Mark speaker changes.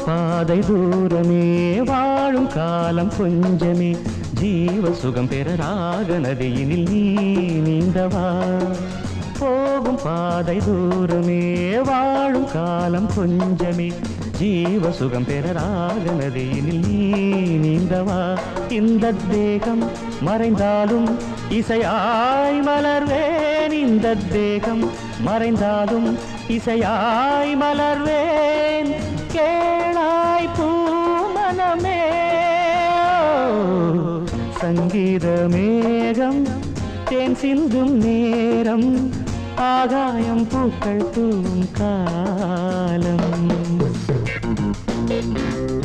Speaker 1: பாதை தூரமே வாழும் காலம் கொஞ்சமே ஜீவ சுகம் பெற ராக நதியினில் நீ நீந்தவா போகும் பாதை தூரமே வாழும் காலம் கொஞ்சமே ஜீவ சுகம் பெற ராக நதியினில் நீ நீந்தவா இந்த தேகம் மறைந்தாலும் இசையாய் மலர்வேன் இந்த தேகம் மறைந்தாலும் இசையாய் மலர்வேன் கேளாய் பூமனமே சங்கீத மேகம் தேன் சிந்தும் நேரம் ஆகாயம் பூக்கள் தூவும் காலம்